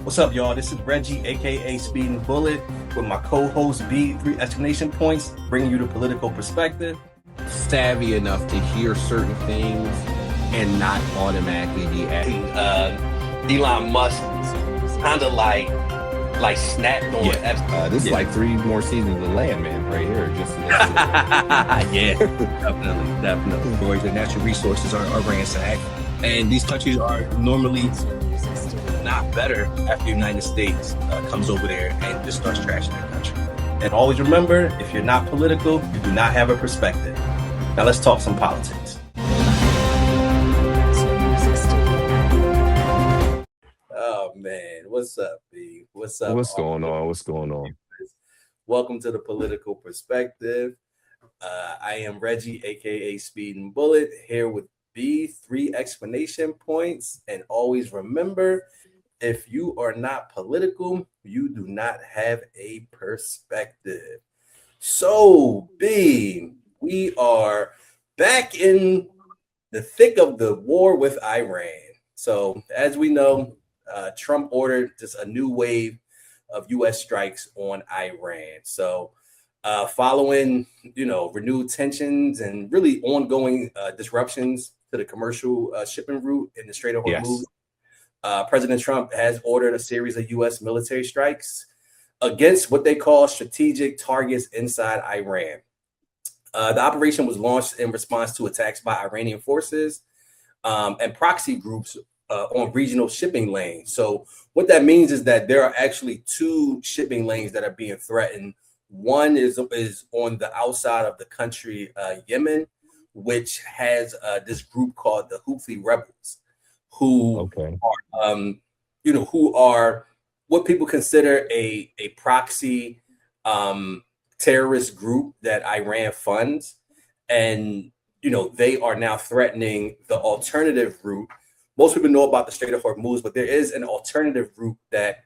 What's up, y'all? This is Reggie, aka Speeding Bullet, with my co-host B, 3 exclamation points, bringing you the political perspective. Savvy enough to hear certain things and not automatically be acting. Elon Musk kind of like snapped on. Yeah. This is like 3 more seasons of Landman right here. Just Yeah, definitely. Where the natural resources are ransacked, and these countries are normally not better after the United States comes over there and just starts trashing their country. And always remember, if you're not political, you do not have a perspective. Now let's talk some politics. Oh man, what's up, B? What's up? What's going on? What's going on? Welcome to the Political Perspective. I am Reggie, aka Speeding Bullet, here with B, 3 exclamation points, and always remember, if you are not political, you do not have a perspective. So, B, we are back in the thick of the war with Iran. So, as we know, Trump ordered just a new wave of U.S. strikes on Iran. So, following, renewed tensions and really ongoing disruptions to the commercial shipping route in the Strait of Hormuz, President Trump has ordered a series of U.S. military strikes against what they call strategic targets inside Iran. The operation was launched in response to attacks by Iranian forces and proxy groups on regional shipping lanes. So what that means is that there are actually 2 shipping lanes that are being threatened. One is on the outside of the country, Yemen, which has this group called the Houthi rebels, who are what people consider a proxy terrorist group that Iran funds. And, they are now threatening the alternative route. Most people know about the Strait of Hormuz, but there is an alternative route that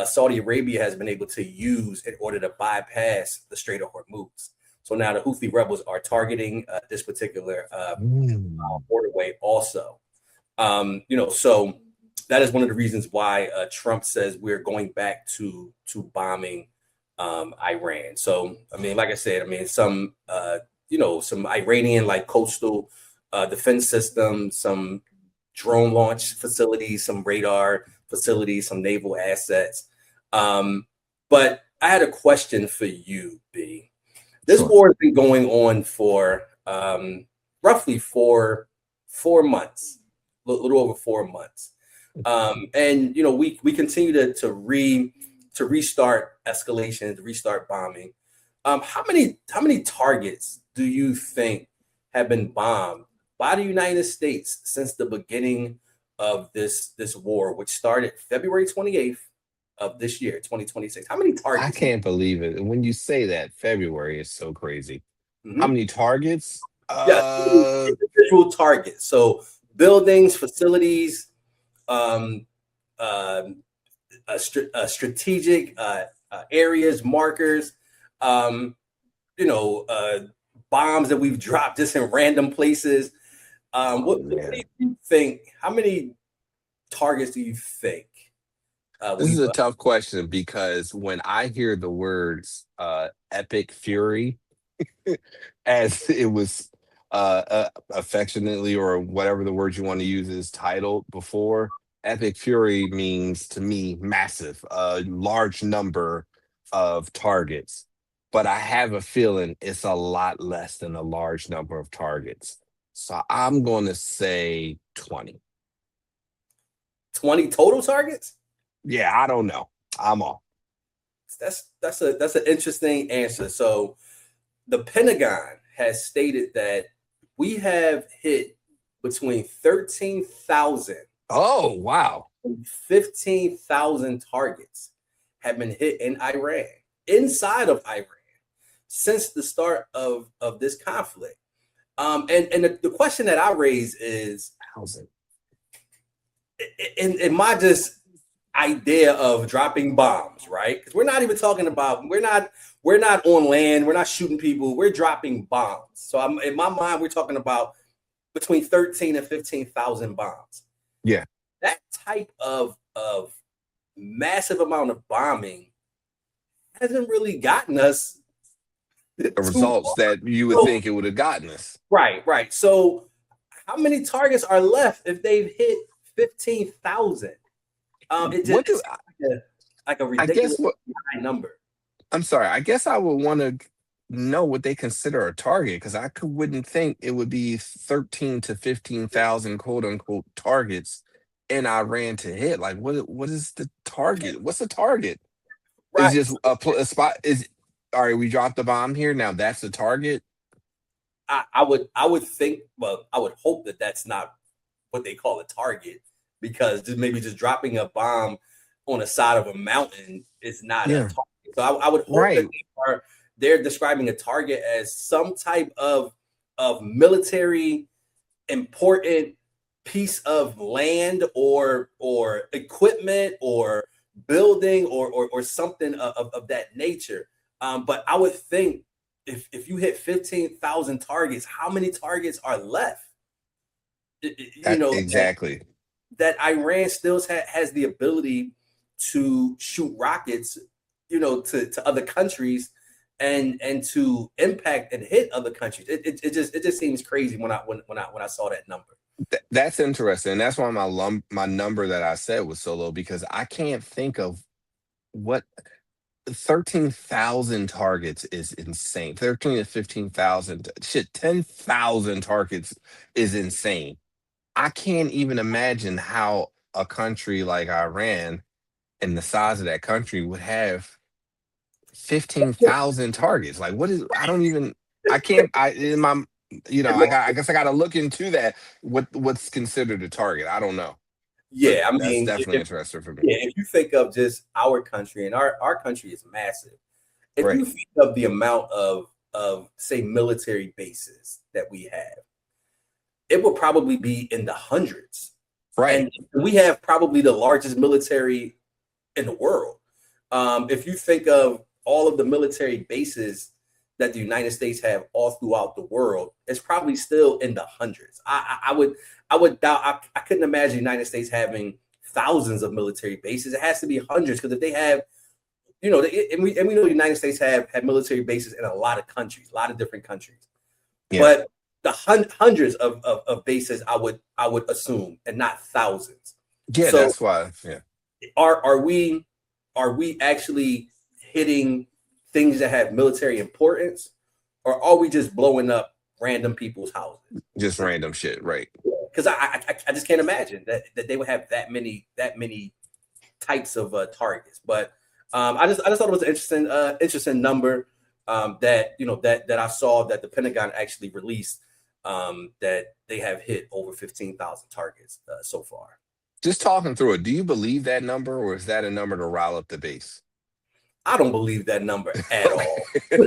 Saudi Arabia has been able to use in order to bypass the Strait of Hormuz. So now the Houthi rebels are targeting this particular borderway also. So that is one of the reasons why Trump says we're going back to bombing Iran. So, like I said, some Iranian like coastal defense systems, some drone launch facilities, some radar facilities, some naval assets. But I had a question for you, B. This war has been going on for roughly four months. A little over 4 months, and we continue to restart escalation, to restart bombing. How many targets do you think have been bombed by the United States since the beginning of this war, which started February 28th of this year, 2026? How many targets? I can't believe it. When you say that, February is so crazy. How many targets? Individual targets. So buildings, facilities, strategic areas, markers, bombs that we've dropped just in random places. What do you think? How many targets do you think? This is a tough question because when I hear the words epic fury, as it was affectionately, or whatever the word you want to use, is titled before, epic fury means to me massive, a large number of targets. But I have a feeling it's a lot less than a large number of targets. So I'm going to say 20. 20 total targets? Yeah, I don't know. I'm off. That's an interesting answer. So the Pentagon has stated that we have hit between 13,000 and 15,000 targets have been hit in Iran, inside of Iran, since the start of this conflict. And the question that I raise is, in my just idea of dropping bombs, right? Because we're not even talking about, we're not on land, we're not shooting people, we're dropping bombs. So in my mind, we're talking about between 13 and 15,000 bombs. Yeah. That type of massive amount of bombing hasn't really gotten us The too results far. that you would think it would have gotten us. Right. So how many targets are left if they've hit 15,000? It What just do seems like a I guess ridiculous what high number. I'm sorry. I guess I would want to know what they consider a target because wouldn't think it would be 13 to 15,000 quote unquote targets in Iran to hit. Like what is the target? What's the target? Is Right. just a spot is all right, we dropped the bomb here. Now that's the target. I would think, well, I would hope that that's not what they call a target, because just dropping a bomb on the side of a mountain is not a Yeah. target. So I would hope Right. that they're describing a target as some type of military important piece of land or equipment or building or something of that nature. But I would think if you hit 15,000 targets, how many targets are left? You know, Exactly. that Iran still has the ability to shoot rockets, you know, to other countries and to impact and hit other countries. It just seems crazy when I saw that number. That's interesting. That's why my number that I said was so low because I can't think of what 13,000 targets is insane. 13 to 15,000 shit, 10,000 targets is insane. I can't even imagine how a country like Iran and the size of that country would have 15,000 targets. Like what is I don't even I can't I in my I guess I got to look into that what's considered a target. I don't know. But Yeah, I that's mean, definitely interesting for me. if you think of just our country, and our country is massive. If you Right. think of the amount of say military bases that we have, it will probably be in the hundreds. Right. And we have probably the largest military in the world. If you think of all of the military bases that the United States have all throughout the world, it's probably still in the hundreds. I would doubt. I couldn't imagine the United States having thousands of military bases. It has to be hundreds, because if they have, you know, and we know the United States have military bases in a lot of countries, a lot of different countries. Yeah. But the hundreds of bases, I would assume, and not thousands. Yeah, So that's why. Yeah. are we actually hitting things that have military importance, or are we just blowing up random people's houses? Just random shit, right? Because I just can't imagine that they would have that many types of targets. But I just thought it was an interesting number, that that I saw that the Pentagon actually released, that they have hit over 15,000 targets so far. Just talking through it, do you believe that number, or is that a number to rile up the base? I don't believe that number at all. I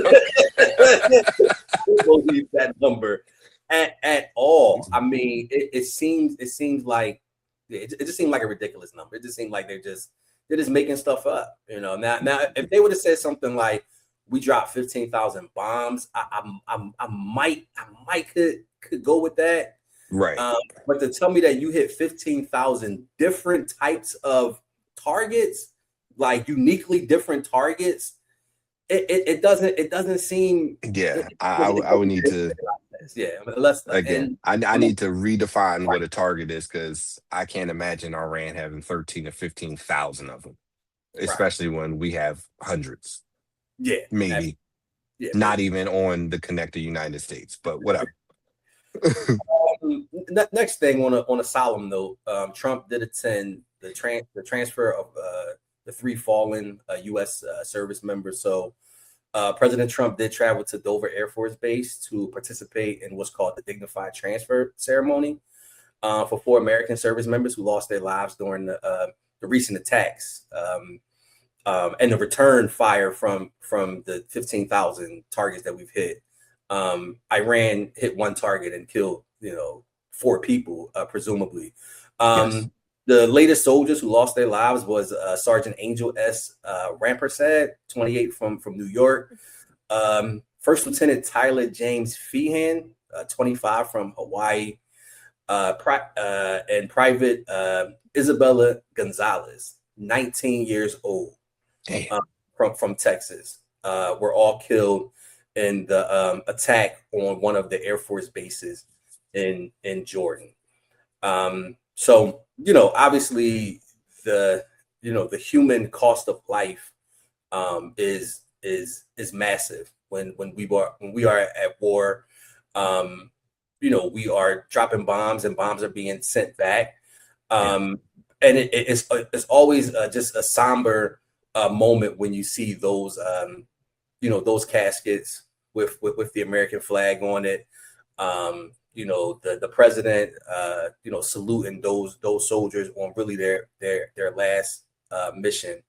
don't believe that number at all. I mean, it seems like it just seemed like a ridiculous number. It just seemed like they're just making stuff up. You know, now if they would have said something like we dropped 15,000 bombs, I might could go with that. Right. But to tell me that you hit 15,000 different types of targets, like uniquely different targets, it doesn't seem. Yeah, I would need to. Yeah, unless Again, I need to redefine what a target is, because I can't imagine Iran having 13 to 15,000 of them, especially when we have hundreds. Yeah, maybe not even on the connected United States, but whatever. Next thing, on a solemn note, Trump did attend the transfer of the 3 fallen U.S. Service members. So President Trump did travel to Dover Air Force Base to participate in what's called the dignified transfer ceremony for 4 American service members who lost their lives during the recent attacks, and the return fire from the 15,000 targets that we've hit. Iran hit 1 target and killed 4 people, presumably. Yes. The latest soldiers who lost their lives was Sergeant Angel S. Rampersad, 28, from New York. First Lieutenant Tyler James Feehan, 25, from Hawaii. And Private Isabella Gonzalez, 19 years old, Damn. from Texas, were all killed in the attack on one of the Air Force bases in Jordan. So obviously the the human cost of life is massive when we are at war. We are dropping bombs and bombs are being sent back. And it's always just a somber moment when you see those those caskets with the American flag on it. The president saluting those soldiers on really their last mission.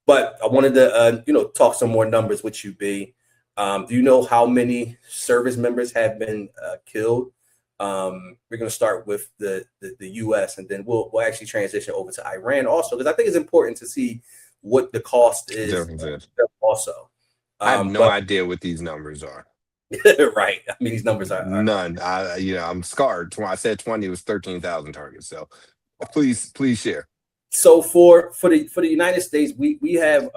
But I wanted to talk some more numbers with you, B. Do you know how many service members have been killed? We're going to start with the U.S. and then we'll actually transition over to Iran also, because I think it's important to see what the cost is also. I have no idea what these numbers are. Right. I mean, these numbers are none. I'm scarred. When I said 20, it was 13,000 targets. So please share. So for the United States, we have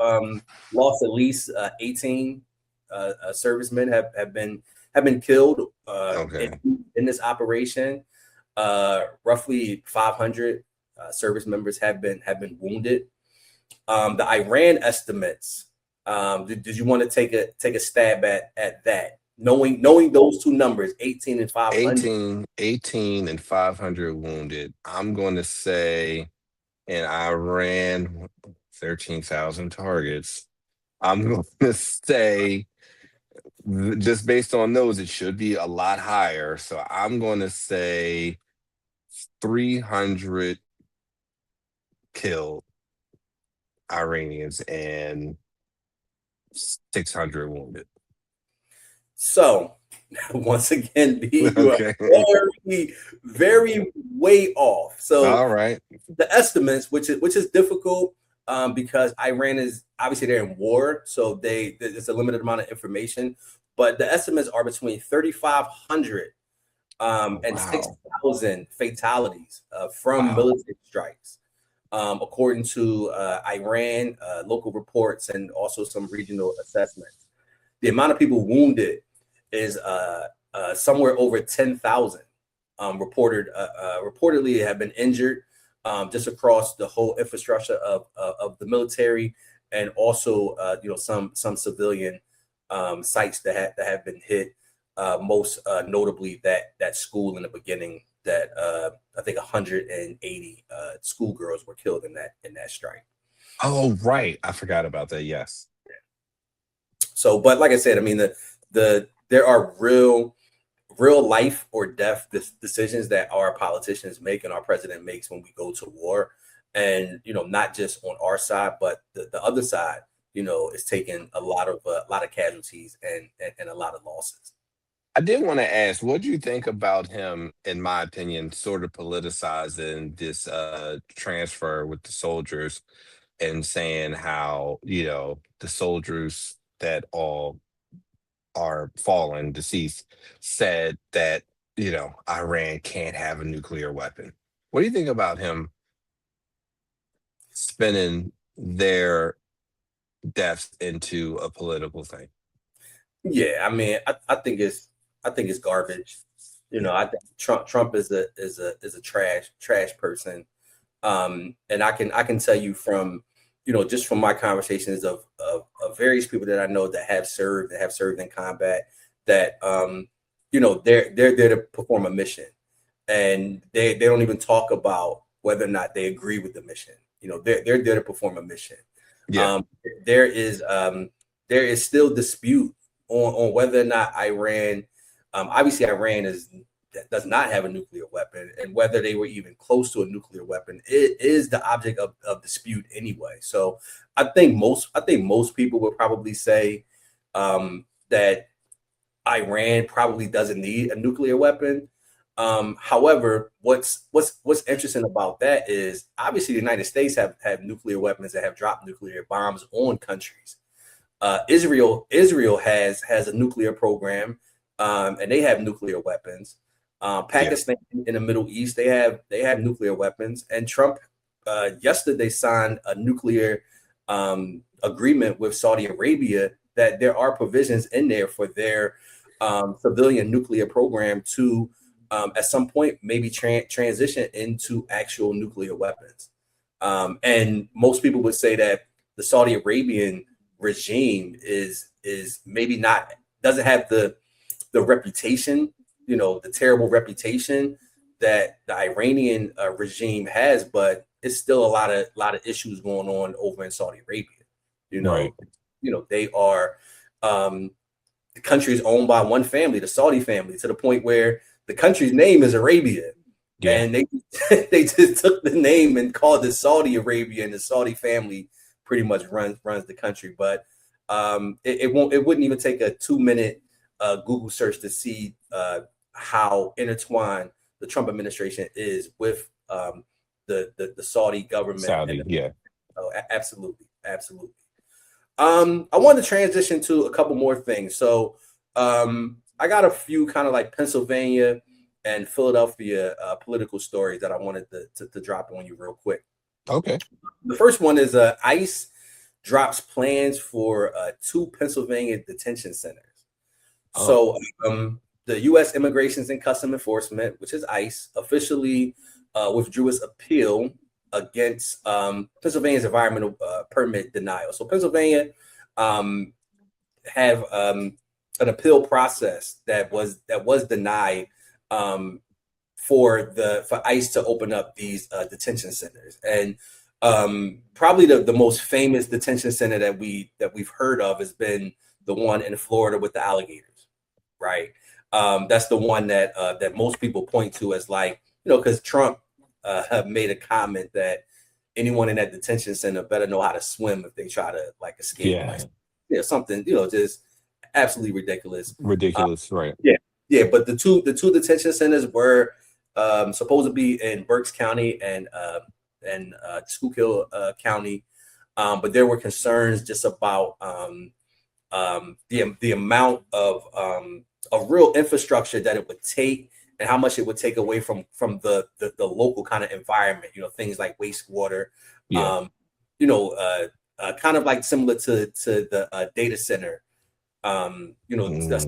lost at least 18 servicemen have been killed in this operation. Roughly 500 service members have been wounded. The Iran estimates. Did you want to take a stab at that? Knowing those two numbers, 18 and 500. 18 and 500 wounded. I'm going to say in Iran, 13,000 targets. I'm going to say, just based on those, it should be a lot higher. So I'm going to say 300 killed Iranians and 600 wounded. So once again, you are very, very way off. So all right, the estimates, which is difficult, because Iran is obviously they're in war, so there's a limited amount of information. But the estimates are between 3,500 and 6,000 fatalities from military strikes, according to Iran, local reports, and also some regional assessments. The amount of people wounded is somewhere over 10,000. Reportedly have been injured just across the whole infrastructure of the military, and also some civilian sites that have been hit. Most notably that school in the beginning that I think 180 schoolgirls were killed in that strike. Oh, right, I forgot about that. Yes. So, but like I said, I mean there are real life or death decisions that our politicians make and our president makes when we go to war, and not just on our side, but the other side is taking a lot of casualties and a lot of losses. I did want to ask, what do you think about him, in my opinion, sort of politicizing this transfer with the soldiers and saying how the soldiers that all are fallen, deceased, said that Iran can't have a nuclear weapon. What do you think about him spinning their deaths into a political thing? Yeah, I mean, I think it's garbage. I think Trump is a trash person. And I can tell you from just from my conversations of various people that I know that have served in combat, that they're there to perform a mission, and they don't even talk about whether or not they agree with the mission. They're there to perform a mission. Yeah. There is still dispute on whether or not Iran, obviously Iran does not have a nuclear weapon, and whether they were even close to a nuclear weapon, it is the object of dispute anyway. So I think most people would probably say that Iran probably doesn't need a nuclear weapon. However, what's interesting about that is obviously the United States have nuclear weapons that have dropped nuclear bombs on countries. Israel has a nuclear program, and they have nuclear weapons. Pakistan in the Middle East, they have nuclear weapons, and Trump yesterday signed a nuclear agreement with Saudi Arabia that there are provisions in there for their civilian nuclear program to at some point maybe transition into actual nuclear weapons. And most people would say that the Saudi Arabian regime is maybe not, doesn't have the reputation, the terrible reputation that the Iranian regime has, but it's still a lot of issues going on over in Saudi Arabia. Right. They are the country is owned by one family, the Saudi family, to the point where the country's name is Arabia. Yeah. And they just took the name and called it Saudi Arabia, and the Saudi family pretty much runs the country. But it wouldn't even take a 2-minute Google search to see how intertwined the Trump administration is with the Saudi government. Yeah. Oh, absolutely. I wanted to transition to a couple more things. So I got a few kind of like Pennsylvania and Philadelphia political stories that I wanted to drop on you real quick. Okay. The first one is ICE drops plans for 2 Pennsylvania detention centers. So the U.S. Immigrations and Customs Enforcement, which is ICE, officially withdrew its appeal against Pennsylvania's environmental permit denial. So Pennsylvania have an appeal process that was denied for ICE to open up these detention centers. And probably the most famous detention center that we've heard of has been the one in Florida with the alligators, right? That's the one that most people point to as like, because Trump have made a comment that anyone in that detention center better know how to swim if they try to like escape. Yeah, something, just absolutely ridiculous. Right? Yeah. But the two detention centers were supposed to be in Berks County and Schuylkill County, but there were concerns just about the amount of real infrastructure that it would take and how much it would take away from the local kind of environment, things like wastewater, kind of like similar to the data center, the data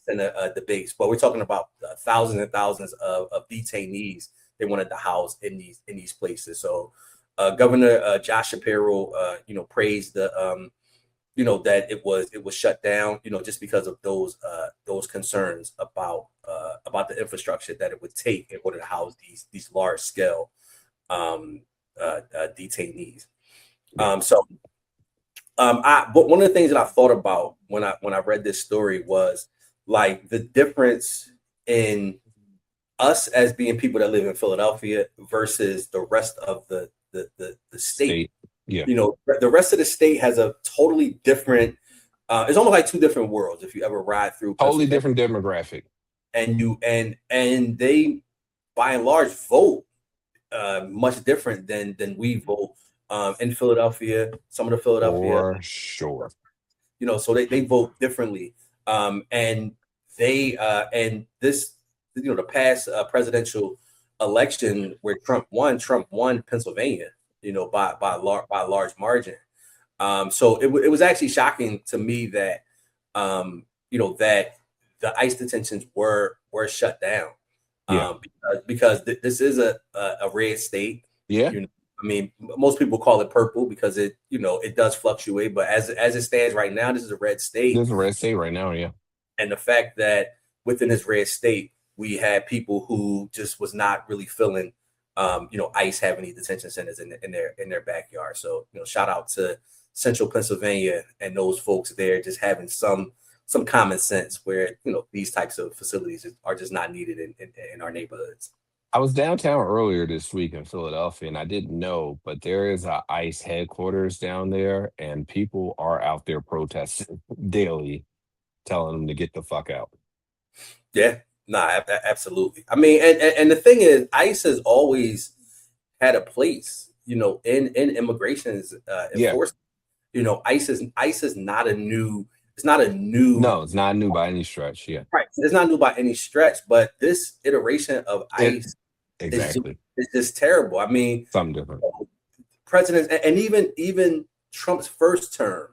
center debates, but we're talking about thousands and thousands of detainees they wanted to house in these places. So Governor Josh Shapiro, praised the that it was shut down, just because of those concerns about the infrastructure that it would take in order to house these large scale detainees. But one of the things that I thought about when I read this story was like the difference in us as being people that live in Philadelphia versus the rest of the state. Yeah. The rest of the state has a totally different, it's almost like two different worlds if you ever ride through. Totally different demographic. And they, by and large, vote much different than we vote in Philadelphia, some of the Philadelphia. For sure. So they vote differently. And they, and this, the past presidential election where Trump won Pennsylvania, by a large margin. So it was actually shocking to me that, that the ICE detentions were shut down. Because this is a red state. Yeah. I mean, most people call it purple because it does fluctuate, but as it stands right now, this is a red state. This is a red state right now, yeah. And the fact that within this red state, we had people who just was not really feeling ICE having these detention centers in their backyard. So, shout out to Central Pennsylvania and those folks there just having some common sense where, these types of facilities are just not needed in our neighborhoods. I was downtown earlier this week in Philadelphia, and I didn't know, but there is a ICE headquarters down there, and people are out there protesting daily, telling them to get the fuck out. Yeah. Nah, absolutely. I mean, and the thing is, ICE has always had a place, in immigration's enforcement. ICE is not a new. It's not a new. No, it's not new by any stretch. Yeah, right. It's not new by any stretch, but this iteration of ICE exactly it's just terrible. I mean, something different. Presidents and even Trump's first term,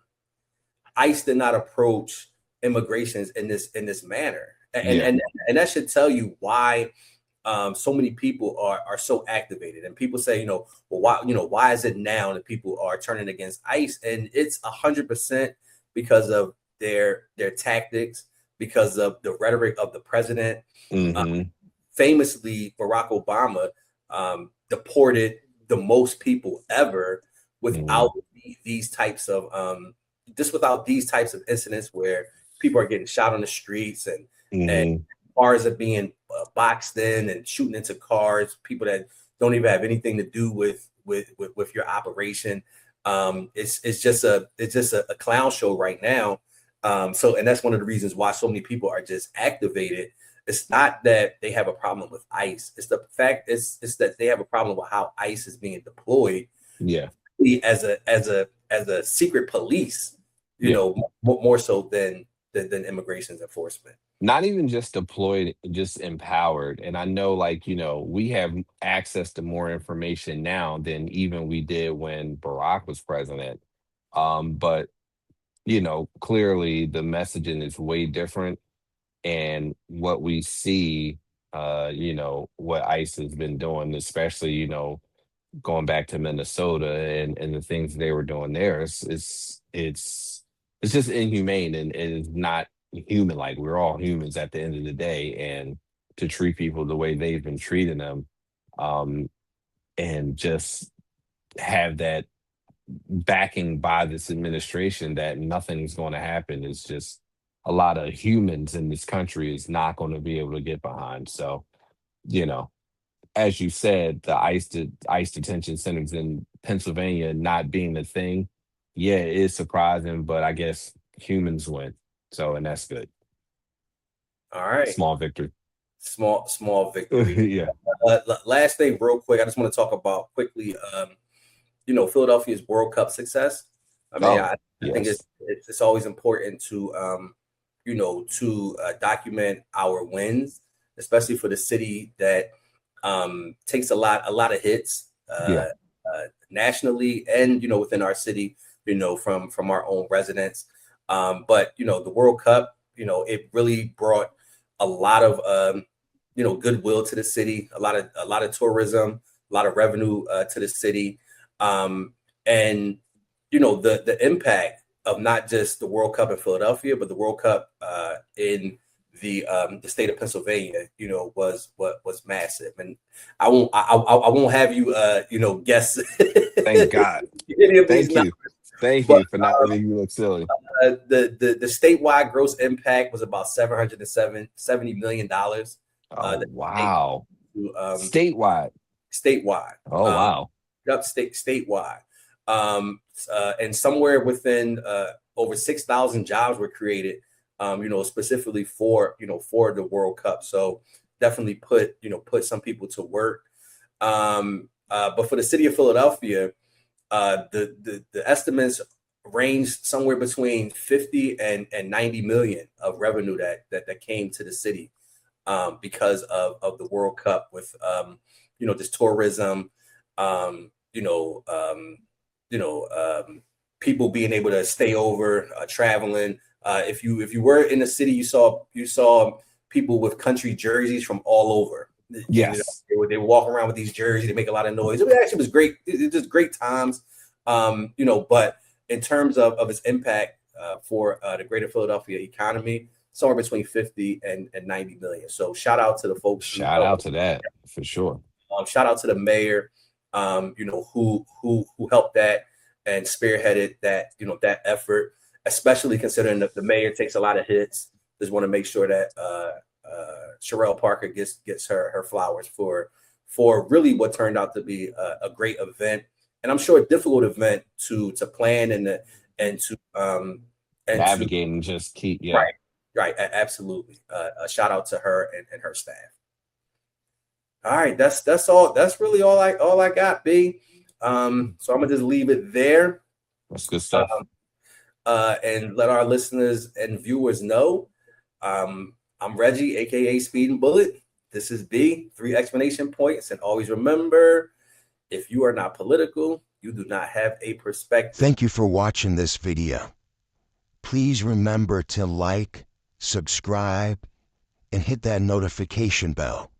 ICE did not approach immigrations in this manner, and that should tell you why so many people are so activated. And people say, well, why is it now that people are turning against ICE? And it's 100% because of their tactics, because of the rhetoric of the president. Famously, Barack Obama deported the most people ever without these types of without these types of incidents where people are getting shot on the streets and cars are being boxed in and shooting into cars, people that don't even have anything to do with your operation. It's just a clown show right now. And that's one of the reasons why so many people are just activated. It's not that they have a problem with ICE. It's the fact it's that they have a problem with how ICE is being deployed. Yeah. As a secret police, more so than immigration enforcement. Not even just deployed, just empowered. And I know, we have access to more information now than even we did when Barack was president. But clearly the messaging is way different. And what we see, what ICE has been doing, especially, going back to Minnesota and the things they were doing there, it's just inhumane and it's not human. Like, we're all humans at the end of the day, and to treat people the way they've been treating them, and just have that backing by this administration that nothing's going to happen is just a lot of humans in this country is not going to be able to get behind. So, as you said, the ICE detention centers in Pennsylvania not being the thing, yeah, it is surprising, but I guess humans win. So, and that's good. All right. Small victory. Small victory. Yeah. Last thing, real quick, I just want to talk about quickly, Philadelphia's World Cup success. I mean, I think it's always important to, document our wins, especially for the city that takes a lot of hits nationally and within our city, from our own residents. But the World Cup, it really brought a lot of goodwill to the city, a lot of tourism, a lot of revenue to the city, and the impact of not just the World Cup in Philadelphia, but the World Cup in the state of Pennsylvania, was massive. And I won't have you guess. Thank God. Thank you for not letting me look silly. The statewide gross impact was about $770 million. Wow. Statewide. Oh, wow. Yep, statewide. And somewhere within over 6,000 jobs were created, specifically for the World Cup. So definitely put some people to work. But for the city of Philadelphia, the estimates range somewhere between 50 and 90 million of revenue that came to the city because of the World Cup with this tourism, people being able to stay over, traveling. If you were in the city, you saw people with country jerseys from all over. Yes, they walk around with these jerseys. They make a lot of noise. It actually was great. It just great times. But in terms of its impact for the greater Philadelphia economy, somewhere between 50 and 90 million. So shout out to the folks. Shout out to that for sure. Shout out to the mayor, who helped that and spearheaded that, that effort, especially considering that the mayor takes a lot of hits. Just want to make sure that Sherelle Parker gets her flowers for really what turned out to be a great event, and I'm sure a difficult event to plan and to navigate and just keep right, absolutely. A shout out to her and her staff. All right, that's all. That's really all I got, B. So I'm gonna just leave it there. That's good stuff. And let our listeners and viewers know, I'm Reggie, aka Speed and Bullet. This is B, 3 explanation points. And always remember, if you are not political, you do not have a perspective. Thank you for watching this video. Please remember to like, subscribe, and hit that notification bell.